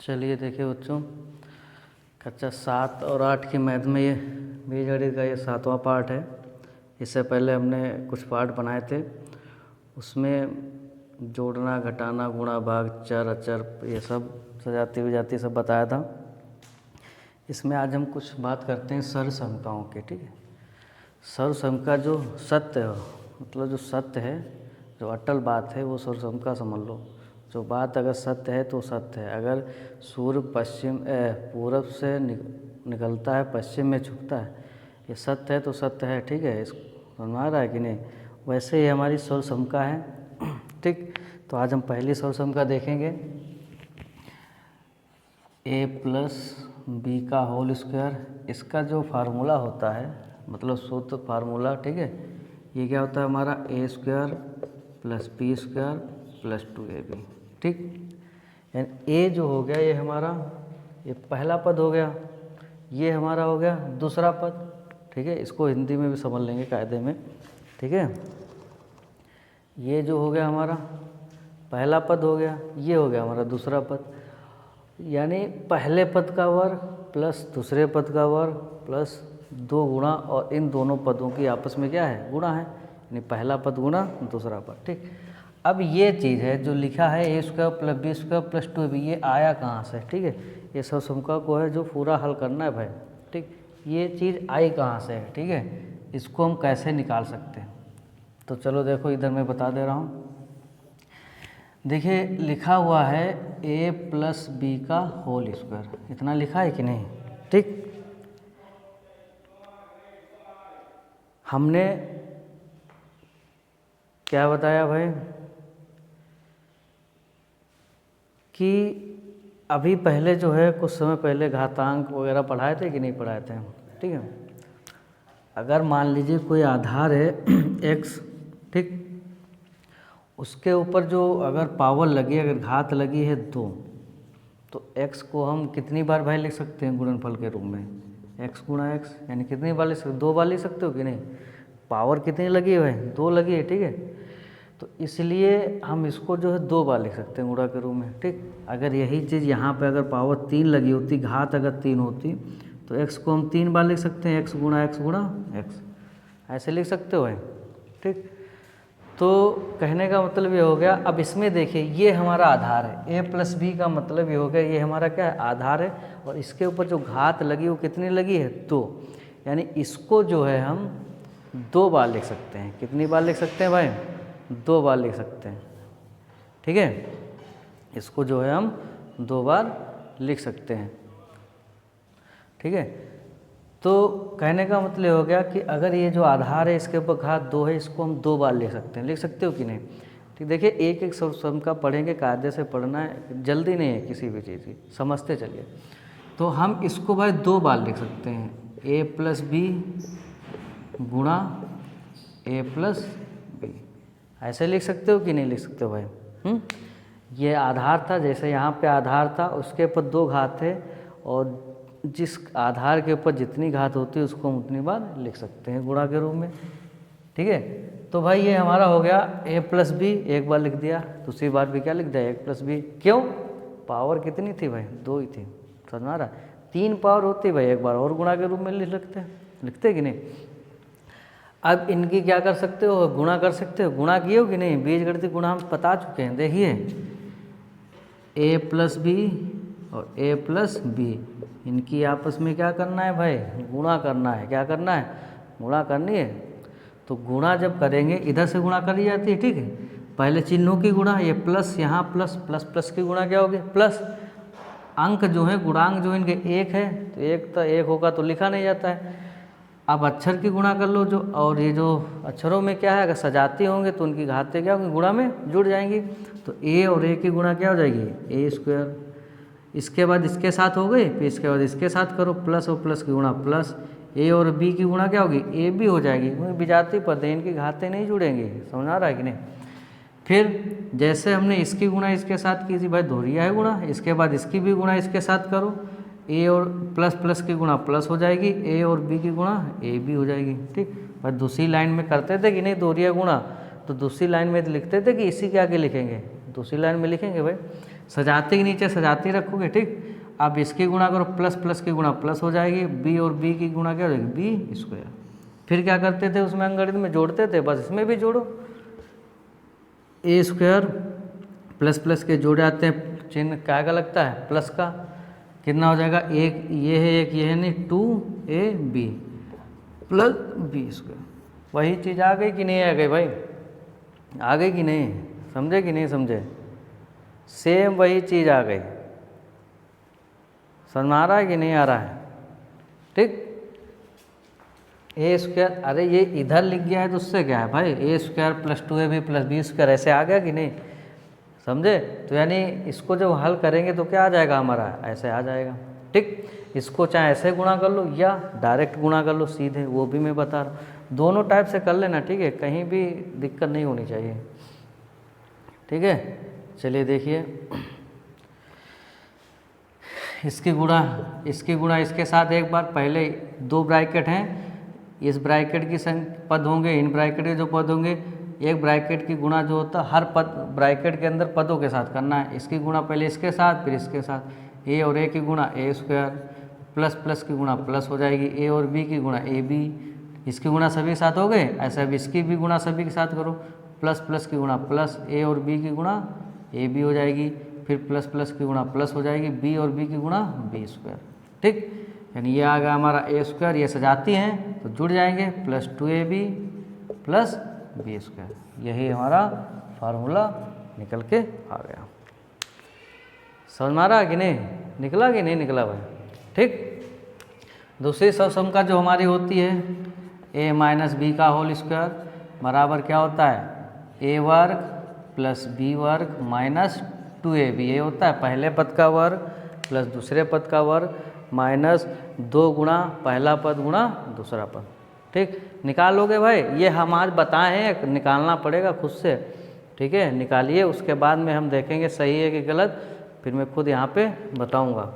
चलिए देखिए बच्चों, कक्षा 7 और 8 की मैथ में ये बीजगणित का ये 7वां पार्ट है। इससे पहले हमने कुछ पार्ट बनाए थे, उसमें जोड़ना, घटाना, गुणा, भाग, चर, अचर, ये सब सजाती विजाती सब बताया था। इसमें आज हम कुछ बात करते हैं सर्वसंख्याओं के। ठीक है, सर्वसंख्या जो सत्य है, मतलब जो सत्य है, जो अटल बात है, वो सर्वसंख्या समझ लो। जो बात अगर सत्य है तो सत्य है। अगर सूर्य पूरब से निकलता है, पश्चिम में छुपता है, ये सत्य है तो सत्य है। ठीक है, इसको समझ आ रहा है कि नहीं? वैसे ही हमारी सर्वसंख्या है। ठीक, तो आज हम पहली सर्वसंख्या देखेंगे, a + b का होल स्क्वायर। इसका जो फार्मूला होता है, मतलब सूत्र फार्मूला, ठीक है, ये क्या होता है हमारा a² + b² + 2ab। ठीक, यानी a जो हो गया ये हमारा ये पहला पद हो गया, ये हमारा हो गया दूसरा पद। ठीक है, इसको हिंदी में भी समझ लेंगे कायदे में। ठीक है, ये जो हो गया हमारा पहला पद हो गया, ये हो गया हमारा दूसरा पद। यानी पहले पद का वर्ग प्लस दूसरे पद का वर्ग प्लस 2 गुणा, और इन दोनों पदों की आपस में क्या है, गुणा है। यानी पहला पद गुणा दूसरा पद। ठीक, अब ये चीज़ है जो लिखा है a² + b² + 2ab, ये आया कहाँ से? ठीक है, ये सर्वसंख्या को है जो पूरा हल करना है भाई। ठीक, ये चीज़ आई कहाँ से है? ठीक है, इसको हम कैसे निकाल सकते हैं? तो चलो देखो, इधर मैं बता दे रहा हूँ। देखिए लिखा हुआ है a + b का होल स्क्वायर, इतना लिखा है कि नहीं? ठीक, हमने क्या बताया भाई कि अभी पहले जो है कुछ समय पहले घातांक वगैरह पढ़ाए थे कि नहीं पढ़ाए थे? ठीक है, अगर मान लीजिए कोई आधार है x, ठीक, उसके ऊपर जो अगर पावर लगी, अगर घात लगी है 2, तो x को हम कितनी बार भाई लिख सकते हैं गुणनफल के रूप में? x गुणा x, यानी कितनी बार लिख सकते? 2 बार लिख सकते हो कि नहीं? पावर कितनी लगी है भाई? 2 लगी है। ठीक है, तो इसलिए हम इसको जो है 2 बार लिख सकते हैं गुणा के रूप में। ठीक, अगर यही चीज़ यहाँ पे अगर पावर 3 लगी होती, घात अगर 3 होती, तो x को हम 3 बार लिख सकते हैं, x गुणा x, ऐसे लिख सकते हो भाई। ठीक, तो कहने का मतलब ये हो गया। अब इसमें देखिए, ये हमारा आधार है, a + b का मतलब ये हो गया, ये हमारा क्या है, आधार है, और इसके ऊपर जो घात लगी वो कितनी लगी है, 2। यानी इसको जो है हम 2 बार लिख सकते हैं। कितनी बार लिख सकते हैं भाई? 2 बार लिख सकते हैं। ठीक है, इसको जो है हम 2 बार लिख सकते हैं। ठीक है, तो कहने का मतलब हो गया कि अगर ये जो आधार है इसके ऊपर घात 2 है, इसको हम 2 बार लिख सकते हैं। लिख सकते हो कि नहीं? ठीक, देखिए एक एक सर्वसंख्या पढ़ेंगे, कायदे से पढ़ना है, जल्दी नहीं है किसी भी चीज़ की, समझते चलिए। तो हम इसको भाई 2 बार लिख सकते हैं, a + b गुणा a + b, ऐसे लिख सकते हो कि नहीं लिख सकते हो भाई? ये आधार था, जैसे यहाँ पे आधार था, उसके ऊपर 2 घात थे, और जिस आधार के ऊपर जितनी घात होती है उसको हम उतनी बार लिख सकते हैं गुणा के रूप में। ठीक है, तो भाई ये हमारा हो गया a + b, एक बार लिख दिया, दूसरी बार भी क्या लिख दिया, a + b। क्यों? पावर कितनी थी भाई? 2 ही थी। समझ आ रहा है? 3 पावर होती भाई, एक बार और गुणा के रूप में लिखते कि नहीं? अब इनकी क्या कर सकते हो, गुणा कर सकते हो। गुणा किए हो कि नहीं? बीजगणितीय गुणा हम बता चुके हैं। देखिए a + b और a + b, इनकी आपस में क्या करना है भाई? गुणा करना है। क्या करना है? गुणा करनी है। तो गुणा जब करेंगे, इधर से गुणा करी जाती है। ठीक है, पहले चिन्हों की गुणा, ये प्लस, यहाँ प्लस, प्लस प्लस की गुणा क्या होगी? प्लस। अंक जो है, गुणांक जो इनके 1 है, तो 1 होगा तो लिखा नहीं जाता है। अब अक्षर की गुणा कर लो जो, और ये जो अक्षरों में क्या है, अगर सजाती होंगे तो उनकी घातें क्या होंगी? गुणा में जुड़ जाएंगी। तो a और a की गुणा क्या हो जाएगी? a²। इसके बाद इसके साथ हो गई, फिर इसके बाद इसके साथ करो, प्लस और प्लस की गुणा प्लस। a और b की गुणा क्या होगी? a b हो जाएगी, क्योंकि विजातीय पद है, इनकी घातें नहीं जुड़ेंगी। समझ आ रहा है कि नहीं? फिर जैसे हमने इसकी गुणा इसके साथ की थी भाई, दोहरिया है गुणा, इसके बाद इसकी भी गुणा इसके साथ करो, a और प्लस प्लस की गुणा प्लस हो जाएगी, a और b की गुणा a b हो जाएगी। ठीक, भाई दूसरी लाइन में करते थे कि नहीं दोहरिया गुणा? तो दूसरी लाइन में लिखते थे कि इसी के आगे लिखेंगे? दूसरी लाइन में लिखेंगे भाई। सजाती के नीचे सजाती रखोगे, ठीक। अब इसकी गुणा करो, प्लस प्लस की गुणा प्लस हो जाएगी, बी और बी की गुणा क्या हो जाएगी, बी स्क्वायर। फिर क्या करते थे उसमें अंग्रेजी में जोड़ते थे, बस इसमें भी जोड़ो, ए स्क्वायर प्लस प्लस के जोड़ जाते हैं, चिन्ह क्या का लगता है, प्लस का। कितना हो जाएगा, एक ये है एक ये है, नहीं 2ab प्लस बी स्क्वायर। वही चीज़ आ गई कि नहीं आ गई भाई, आ गई कि नहीं, समझे कि नहीं समझे, सेम वही चीज़ आ गई। समझ में आ रहा है कि नहीं आ रहा है, ठीक। ए स्क्वायर, अरे ये इधर लिख गया है तो उससे क्या है भाई, A square plus 2ab plus B square ऐसे आ गया कि नहीं, समझे। तो यानी इसको जब हल करेंगे तो क्या आ जाएगा हमारा, ऐसे आ जाएगा, ठीक। इसको चाहे ऐसे गुणा कर लो या डायरेक्ट गुणा कर लो सीधे, वो भी मैं बता रहा हूँ, दोनों टाइप से कर लेना, ठीक है, कहीं भी दिक्कत नहीं होनी चाहिए, ठीक है। चलिए देखिए, इसकी गुणा इसके साथ एक बार, पहले दो ब्रैकेट हैं, इस ब्रैकेट की पद होंगे, इन ब्रैकेट के जो पद होंगे, एक ब्रैकेट की गुणा जो होता है हर पद ब्रैकेट के अंदर पदों के साथ करना है। इसकी गुणा पहले इसके साथ फिर इसके साथ, ए और ए की गुणा ए स्क्वायर, प्लस प्लस की गुणा प्लस हो जाएगी, ए और बी की गुणा ए बी, इसकी गुणा सभी के साथ हो गए, ऐसे अब इसकी भी गुणा सभी के साथ करो, प्लस प्लस की गुणा प्लस, ए और बी की गुणा ए बी हो जाएगी, फिर प्लस प्लस की गुणा प्लस हो जाएगी, बी और बी की गुणा बी स्क्वायर, ठीक। यानी ये आ गया हमारा ए स्क्वायर, ये सजाती हैं तो जुड़ जाएंगे, plus 2ab plus B square, यही हमारा फार्मूला निकल के आ गया। समझ में आ रहा कि नहीं, निकला कि नहीं निकला भाई, ठीक। दूसरी सम का जो हमारी होती है a माइनस बी का होल स्क्वायर बराबर क्या होता है, a वर्ग प्लस बी वर्ग माइनस 2ab, ये होता है पहले पद का वर्ग प्लस दूसरे पद का वर्ग माइनस 2 गुणा पहला पद गुणा दूसरा पद, ठीक। निकालोगे भाई, ये हम आज बताए हैं, निकालना पड़ेगा खुद से, ठीक है, निकालिए, उसके बाद में हम देखेंगे सही है कि गलत, फिर मैं खुद यहाँ पे बताऊँगा,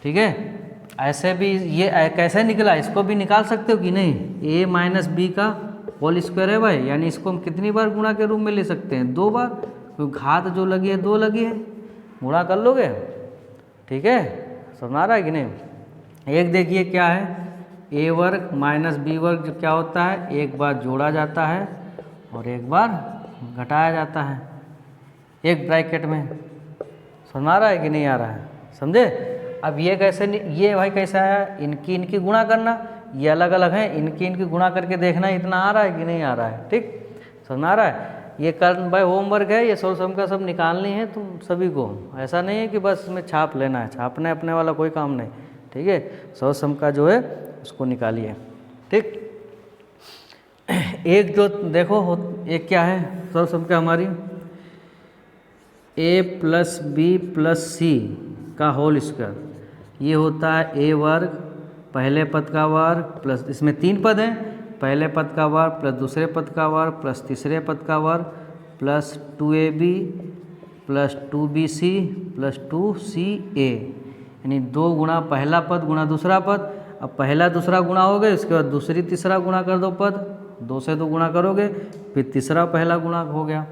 ठीक है। ऐसे भी ये कैसे निकला, इसको भी निकाल सकते हो कि नहीं, a माइनस बी का होल स्क्वायर है भाई, यानी इसको हम कितनी बार गुणा के रूप में ले सकते हैं, 2 बार, क्योंकि घात जो लगी है 2 लगी है, गुणा कर लोगे, ठीक है। समझ आ रहा है कि नहीं। एक देखिए क्या है, a वर्ग माइनस बी वर्ग जो क्या होता है, एक बार जोड़ा जाता है और एक बार घटाया जाता है एक ब्रैकेट में। समझ आ रहा है कि नहीं आ रहा है, समझे। अब ये कैसे, ये भाई कैसा है, इनकी गुणा करना, ये अलग अलग हैं, इनकी गुणा करके देखना इतना आ रहा है कि नहीं आ रहा है, ठीक। समझ आ रहा है। ये कर भाई होमवर्क है, ये सोल्व सम का सब निकालनी है तुम सभी को, ऐसा नहीं है कि बस इसमें छाप लेना है, छापने अपने वाला कोई काम नहीं, ठीक है। सोल्व सम का जो है उसको निकालिए, ठीक। एक जो देखो एक क्या है सोल्व सम का हमारी, a प्लस बी प्लस सी का होल स्क्वायर, ये होता है a वर्ग पहले पद का वर्ग प्लस, इसमें 3 पद हैं, पहले पद का वर्ग प्लस दूसरे पद का वर्ग प्लस तीसरे पद का वर्ग plus 2ab plus 2bc plus 2ca, यानी 2 गुणा पहला पद गुणा दूसरा पद। अब पहला दूसरा गुणा हो गए, उसके बाद दूसरी तीसरा गुणा कर दो पद, 2 से 2 गुणा करोगे, फिर तीसरा पहला गुणा हो गया,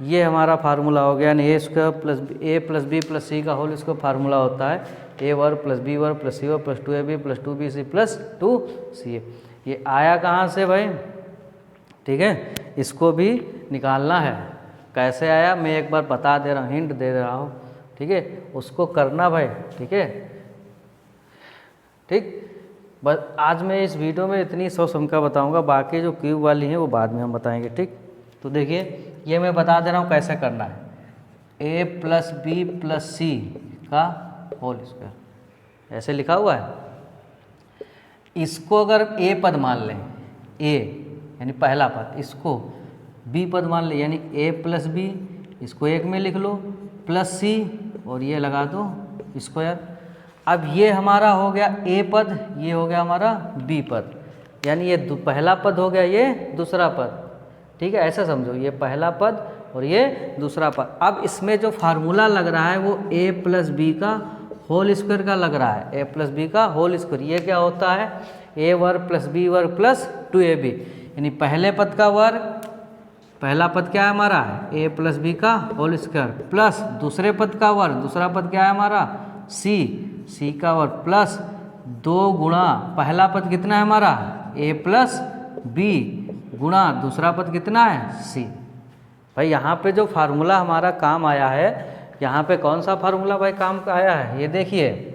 ये हमारा फार्मूला हो गया। यानी ए प्लस बी प्लस सी का होल इसका फार्मूला होता है a वर्ग प्लस बी वर्ग प्लस सी वर्ग plus 2ab plus 2bc plus 2ca। ये आया कहाँ से भाई, ठीक है, इसको भी निकालना है, कैसे आया मैं एक बार बता दे रहा हूँ, हिंट दे रहा हूँ, ठीक है, उसको करना भाई, ठीक है, ठीक। बस आज मैं इस वीडियो में इतनी सोल्व सम का बताऊँगा, बाकी जो क्यूब वाली हैं वो बाद में हम बताएंगे, ठीक। तो देखिए ये मैं बता दे रहा हूँ कैसे करना है, a प्लस बी प्लस सी का होल स्क्वायर ऐसे लिखा हुआ है। इसको अगर a पद मान लें, a यानी पहला पद, इसको b पद मान लें यानी a प्लस बी, इसको एक में लिख लो प्लस c और ये लगा दो स्क्वायर। अब ये हमारा हो गया a पद, ये हो गया हमारा b पद, यानी ये पहला पद हो गया, ये दूसरा पद, ठीक है, ऐसा समझो, ये पहला पद और ये दूसरा पद। अब इसमें जो फार्मूला लग रहा है वो a प्लस बी का होल स्क्वायर का लग रहा है, a प्लस बी का होल स्क्वायर। ये क्या होता है, a वर्ग प्लस बी वर्ग प्लस 2ab, यानी पहले पद का वर्ग पहला पद क्या है हमारा, ए प्लस बी का होल स्क्वायर प्लस दूसरे पद का वर्ग, दूसरा पद क्या है हमारा सी का वर्ग प्लस 2 गुणा पहला पद कितना है हमारा ए प्लस बी गुणा दूसरा पद कितना है सी। भाई यहाँ पे जो फार्मूला हमारा काम आया है, यहाँ पे कौन सा फार्मूला भाई काम का आया है, ये देखिए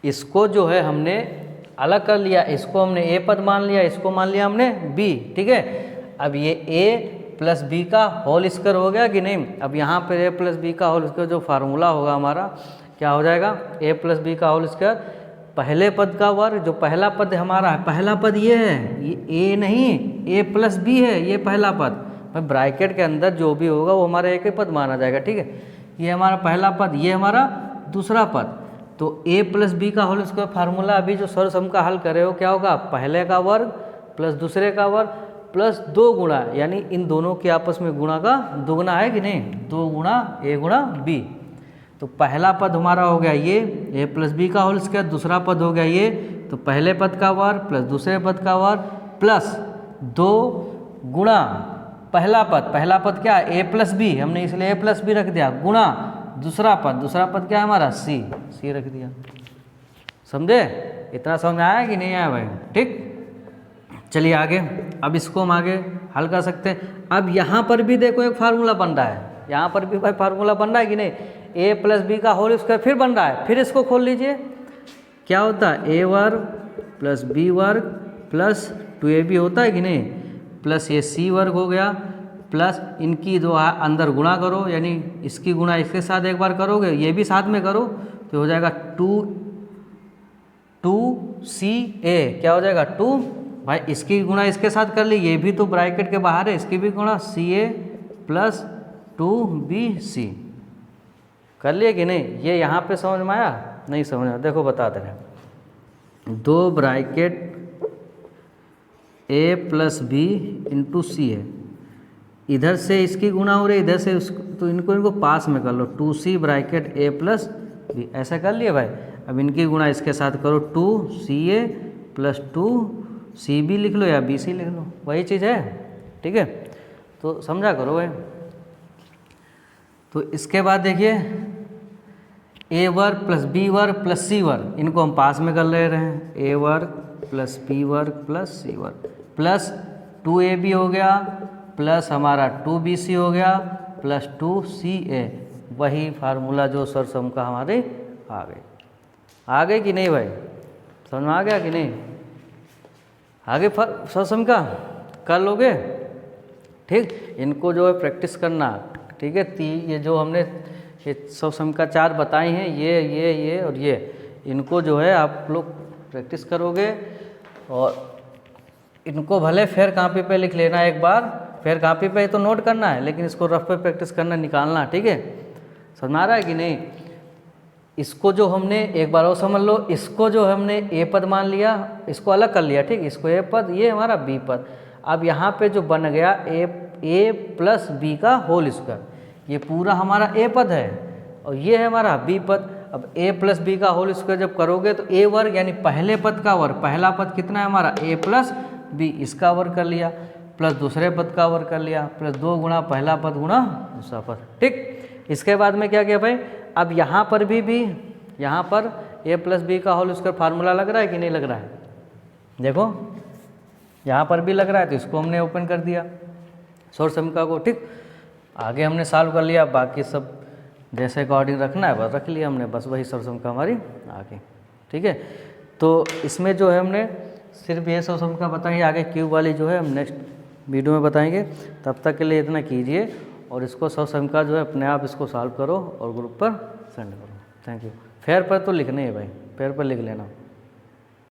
इसको जो है हमने अलग कर लिया, इसको हमने ए पद मान लिया, इसको मान लिया हमने बी, ठीक है। अब ये ए प्लस बी का होल स्क्वायर हो गया कि नहीं। अब यहाँ पर ए प्लस बी का होल स्क्वायर जो फार्मूला होगा हमारा क्या हो जाएगा, ए प्लस बी का होल स्क्वायर पहले पद का वर्ग, जो पहला पद हमारा है, पहला पद ये है, ये ए नहीं ए प्लस बी है, ये पहला पद, भाई ब्रैकेट के अंदर जो भी होगा वो हमारा एक ही पद माना जाएगा, ठीक है। ये हमारा पहला पद, ये हमारा दूसरा पद, तो ए प्लस बी का होल स्क्वायर फार्मूला अभी जो सर्वसम का हल करे हो क्या होगा, पहले का वर्ग प्लस दूसरे का वर्ग प्लस 2 गुणा, यानी इन दोनों के आपस में गुणा का दुगना है कि नहीं, 2 गुणा ए गुणा बी। तो पहला पद हमारा हो गया ये ए प्लस बी का होल स्क्वायर, दूसरा पद हो गया ये, तो पहले पद का वर्ग प्लस दूसरे पद का वर्ग प्लस 2 गुणा पहला पद क्या है ए प्लस बी, हमने इसलिए ए प्लस बी रख दिया, गुणा दूसरा पद क्या है हमारा सी रख दिया। समझे, इतना समझ में आया कि नहीं आया भाई, ठीक। चलिए आगे, अब इसको हम आगे हल कर सकते हैं। अब यहाँ पर भी देखो एक फार्मूला बन रहा है, यहाँ पर भी भाई फार्मूला बन रहा है कि नहीं, ए प्लस बी का होल स्क्वायर फिर बन रहा है, फिर इसको खोल लीजिए, क्या होता है ए वर्ग प्लस बी वर्ग प्लस 2ab होता है कि नहीं, प्लस ये सी वर्ग हो गया, प्लस इनकी जो है अंदर गुणा करो, यानी इसकी गुणा इसके साथ एक बार करोगे, ये भी साथ में करो तो हो जाएगा 2ca, क्या हो जाएगा 2, भाई इसकी गुणा इसके साथ कर ली, ये भी तो ब्रैकेट के बाहर है, इसकी भी गुणा ca प्लस 2bc कर लिए कि नहीं। ये यहाँ पे समझ में आया, नहीं समझ में, देखो बता दे रहे, 2 bracket a plus B into C है, इधर से इसकी गुणा हो रही है, इधर से तो इनको पास में कर लो, 2c bracket a plus B, ऐसा कर लिए भाई। अब इनकी गुणा इसके साथ करो, 2ca प्लस 2cb लिख लो या bc लिख लो, वही चीज़ है, ठीक है। तो समझा करो भाई। तो इसके बाद देखिए ए वर्ग प्लस बी वर्ग प्लस सी वर्ग, इनको हम पास में कर ले रहे हैं, ए वर्ग प्लस बी वर्ग प्लस सी वर्ग प्लस 2ab हो गया प्लस हमारा 2bc हो गया प्लस 2ca, वही फार्मूला जो सरसम का हमारे आ गए कि नहीं भाई, समझ में आ गया कि नहीं, आगे सरसम का कर लोगे, ठीक। इनको जो है प्रैक्टिस करना, ठीक है। ये जो हमने ये सरसम का 4 बताए हैं, ये और ये, इनको जो है आप लोग प्रैक्टिस करोगे, और इनको भले फेयर कापी पे लिख लेना एक बार, फेयर कापी पे तो नोट करना है, लेकिन इसको रफ पे प्रैक्टिस करना, निकालना, ठीक है। समझ आ रहा है कि नहीं। इसको जो हमने एक बार और समझ लो, इसको जो हमने ए पद मान लिया, इसको अलग कर लिया, ठीक, इसको ए पद, ये हमारा बी पद। अब यहाँ पे जो बन गया ए प्लस बी का होल स्क्वायर, ये पूरा हमारा ए पद है और ये है हमारा बी पद। अब ए प्लस बी का होल स्क्वायर जब करोगे तो ए वर्ग यानी पहले पद का वर्ग, पहला पद कितना है हमारा ए प्लस बी, इसका वर्ग कर लिया, प्लस दूसरे पद का वर्ग कर लिया, प्लस 2 गुणा पहला पद गुणा दूसरा पद, ठीक। इसके बाद में क्या किया भाई, अब यहाँ पर भी यहाँ पर ए प्लस बी का होल स्क्वायर फार्मूला लग रहा है कि नहीं लग रहा है, देखो यहाँ पर भी लग रहा है, तो इसको हमने ओपन कर दिया सरसम को, ठीक। आगे हमने सॉल्व कर लिया, बाकी सब जैसे अकॉर्डिंग रखना है बस रख लिया हमने, बस वही सरसम का हमारी आगे, ठीक है। तो इसमें जो है हमने सिर्फ ये सरसम का बताएंगे, आगे क्यूब वाली जो है हम नेक्स्ट वीडियो में बताएंगे। तब तक के लिए इतना कीजिए, और इसको सरसम का जो है अपने आप इसको सॉल्व करो और ग्रुप पर सेंड करो। Thank you. फेयर पर तो लिखने है भाई, फेयर पर लिख लेना।